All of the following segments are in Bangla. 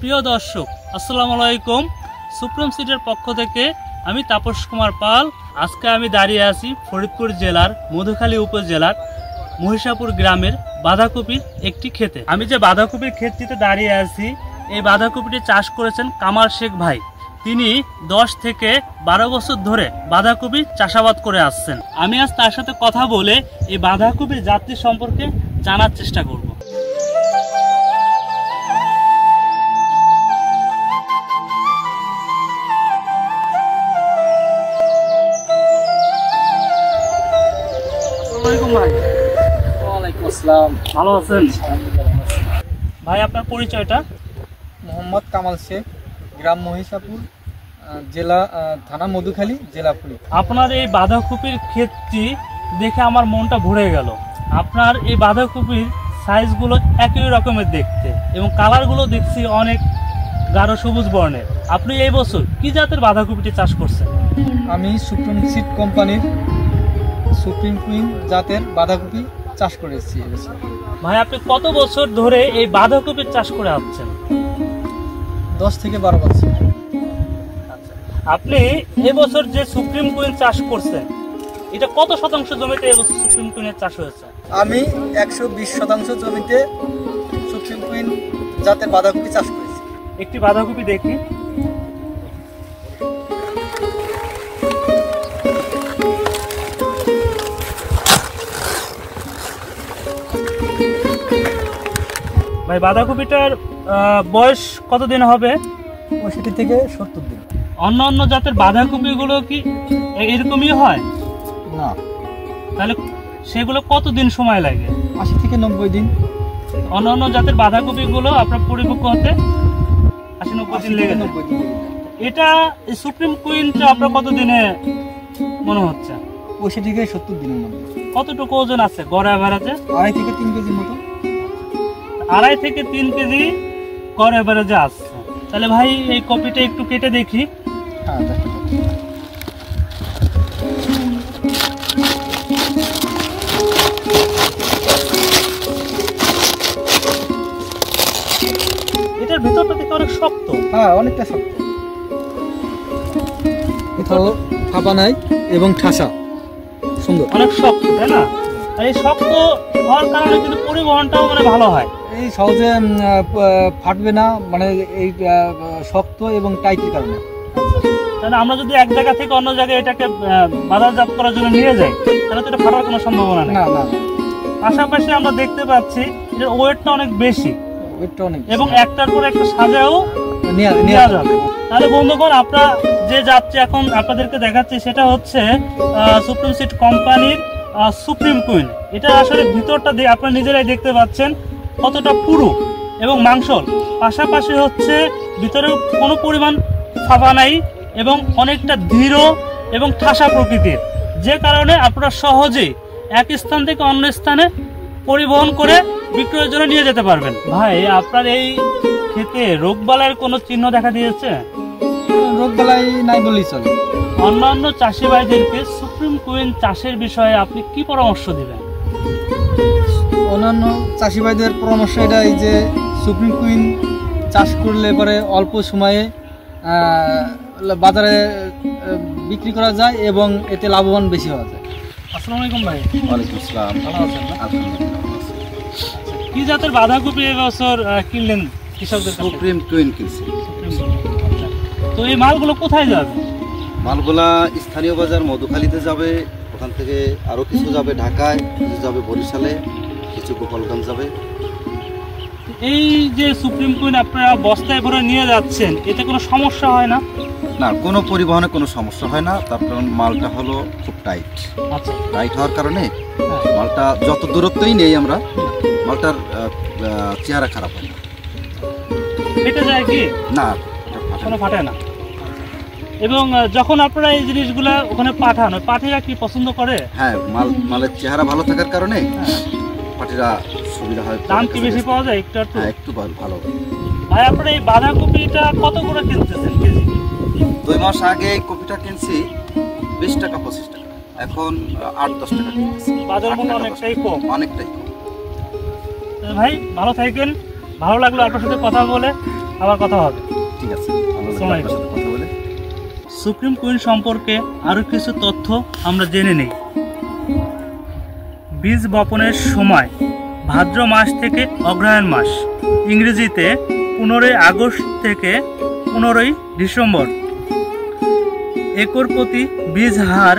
প্রিয় দর্শক, আসসালামু আলাইকুম। সুপ্রিম সিডের পক্ষ থেকে আমি তাপস কুমার পাল। আজকে আমি দাঁড়িয়ে আছি ফরিদপুর জেলার মধুখালী উপজেলার মহিষাপুর গ্রামের বাঁধাকপির একটি ক্ষেতে। আমি যে বাঁধাকপির ক্ষেতটিতে দাঁড়িয়ে আছি, এই বাঁধাকপিটি চাষ করেছেন কামাল শেখ ভাই। তিনি 10 থেকে 12 বছর ধরে বাঁধাকপি চাষাবাদ করে আসছেন। আমি আজ তার সাথে কথা বলে এই বাঁধাকপির জাতি সম্পর্কে জানার চেষ্টা করব। ভালো আছেন ভাই? আপনার পরিচয়টা? মোহাম্মদ কামাল শেখ, গ্রাম মহিষাপুর, জেলা থানা মধুখালী, জেলা ফরিদ। আপনার এই বাঁধাকপির ক্ষেতটি দেখে আমার মনটা ভরে গেল। আপনার এই বাঁধাকপির সাইজগুলো একই রকমের দেখতে এবং কালারগুলো দেখছি অনেক গাঢ় সবুজ বর্ণের। আপনি এই বছর কি জাতের বাঁধাকপিটি চাষ করছেন? আমি সুপ্রিম সিড কোম্পানির সুপ্রিম কুইন জাতের বাঁধাকপি চাষ করেছি এবছর। ভাই, আপনি কত বছর ধরে এই বাঁধাকপির চাষ করে আসছেন? 10 থেকে 12 বছর। আপনি এবছর যে সুপ্রিম কুইন চাষ করছেন, এটা কত শতাংশ জমিতে এবছর সুপ্রিম কুইনের চাষ হয়েছে? আমি 120% জমিতে সুপ্রিম কুইন জাতের বাঁধাকপি চাষ করেছি। একটি বাঁধাকপি দেখি। ভাই, বাঁধাকপিটার বয়স কতদিন হবে? 65 থেকে 70 দিন। অন্য অন্য জাতের বাঁধাকপিগুলো কি এরকমই হয়? না। তাহলে সেগুলো কতদিন সময় লাগে? 80 থেকে 90 দিন। অন্য অন্য জাতের বাঁধাকপিগুলো আপনার পরিপক্ক হতে 80-90 দিন লেগে যায়। এটা সুপ্রিম কুইনটা আপনার কতদিনে মনে হচ্ছে? 65 থেকে 70 দিনের মধ্যে। কতটুকু ওজন আছে গড় অ্যাভারেজে? 2.5 থেকে 3 কেজির মতো। 2.5 থেকে 3 কেজি গড় অ্যাভারেজে আসছে। তাহলে ভাই, এই কপিটা একটু কেটে দেখি। হ্যাঁ, দেখো। এটার ভিতরটা দেখে অনেক শক্ত। হ্যাঁ, অনেকটা শক্ত। কোথাও ফাঁপা নাই এবং ঠাসা, সুন্দর। অনেক শক্ত, তাই না? আর এই শক্ত হওয়ার কারণে কিন্তু পরিবহনটাও ভালো হয়। এই সহজে ফাটবে না, এই শক্ত এবং টাইটের কারণে। তাহলে আমরা যদি এক জায়গা থেকে অন্য জায়গায় এটাকে বাজারজাত করার জন্য নিয়ে যাই, তাহলে তো এটা ফাটার কোনো সম্ভাবনা নেই। না না। পাশাপাশি আমরা দেখতে পাচ্ছি এর ওয়েটটা অনেক বেশি এবং একটার পর একটা সাজাও নেওয়া যাবে। তাহলে বন্ধুগণ, আমরা যে যাচ্ছি এখন আপনাদেরকে দেখাচ্ছি, সেটা হচ্ছে সুপ্রিম সিড কোম্পানির সুপ্রিম কুইন। এটা আসলে ভিতরটা আপনারা নিজেরাই দেখতে পাচ্ছেন কতটা পুরু এবং মাংসল। পাশাপাশি হচ্ছে ভিতরে কোনো পরিমাণ ফাঁপা নাই এবং অনেকটা দৃঢ় এবং ঠাসা প্রকৃতির, যে কারণে আপনারা সহজেই এক স্থান থেকে অন্য স্থানে পরিবহন করে বিক্রয়ের জন্য নিয়ে যেতে পারবেন। ভাই, আপনার এই ক্ষেতে রোগবালাইয়ের কোনো চিহ্ন দেখা দিয়েছে? রোগবালাই নাই বললেই চলে। অন্যান্য চাষি ভাইদেরকে সুপ্রিম কুইন চাষের বিষয়ে আপনি কি পরামর্শ দিবেন? অন্যান্য চাষি ভাইদের পরামর্শ এটাই যে সুপ্রিম কুইন চাষ করলে পরে অল্প সময়ে বাজারে বিক্রি করা যায় এবং এতে লাভবান বেশি হওয়া যায়। আসসালামু আলাইকুম ভাই। ওয়ালাইকুম আসসালাম। ভালো আছেন না? আলহামদুলিল্লাহ। কি জাতের বাঁধাকপি এবছর কিনলেন কৃষকদের? সুপ্রিম কুইন কিনছি। তো এই মালগুলো কোথায় যাবে? মালগুলা স্থানীয় বাজার মধুখালীতে যাবে, ওখান থেকে আরো কিছু যাবে ঢাকায়, কিছু যাবে বরিশালে, কিছু গোপালগঞ্জ যাবে। এই যে সুপ্রিম কুইন আপনারা বস্তায় ভরে নিয়ে যাচ্ছেন, এতে কোনো সমস্যা হয় না? না, কোনো পরিবহনে কোনো সমস্যা হয় না। তার কারণ মালটা হলো খুব টাইট। আচ্ছা। টাইট হওয়ার কারণে মালটা যত দূরত্বই নেই আমরা, মালটার চেহারা খারাপ হয় না। ফেটে যায় কি? না, কোনো ফাটে না। এবং যখন আপনারা এই জিনিসগুলা ওখানে পাঠান, পাঠিরা কি পছন্দ করে? হ্যাঁ, মালের চেহারা ভালো থাকার কারণে পাঠিরা সুবিধা হয়। দাম কি বেশি পাওয়া যায়? একটু ভালো। ভাই, আপনারা এই বাঁধাকপিটা কত করে কিনতেছেন কেজি? 2 মাস আগে এই কপিটা কিনছি 20 টাকা 25 টাকা, এখন 8-10 টাকা কিনছি। বাজার মূল্য অনেকটাই কম। অনেকটাই কম। ভাই, ভালো থাকেন। ভালো লাগলো আপনার সাথে কথা বলে। আবার কথা হবে। ঠিক আছে, ভালো লাগলো আপনার সাথে কথা বলে। সুপ্রিম কুইন সম্পর্কে আরও কিছু তথ্য আমরা জেনে নিই। বীজ বপনের সময় ভাদ্র মাস থেকে অগ্রহায়ণ মাস, ইংরেজিতে 15 আগস্ট থেকে 15 ডিসেম্বর। একর প্রতি বীজ হার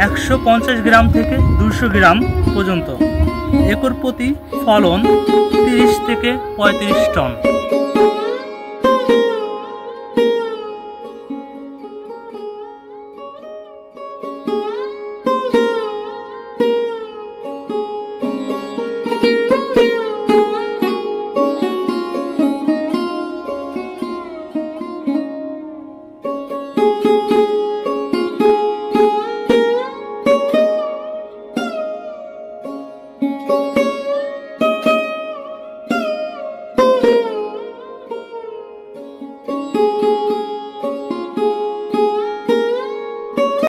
150 গ্রাম থেকে 200 গ্রাম পর্যন্ত। একর প্রতি ফলন 30 থেকে 35 টন।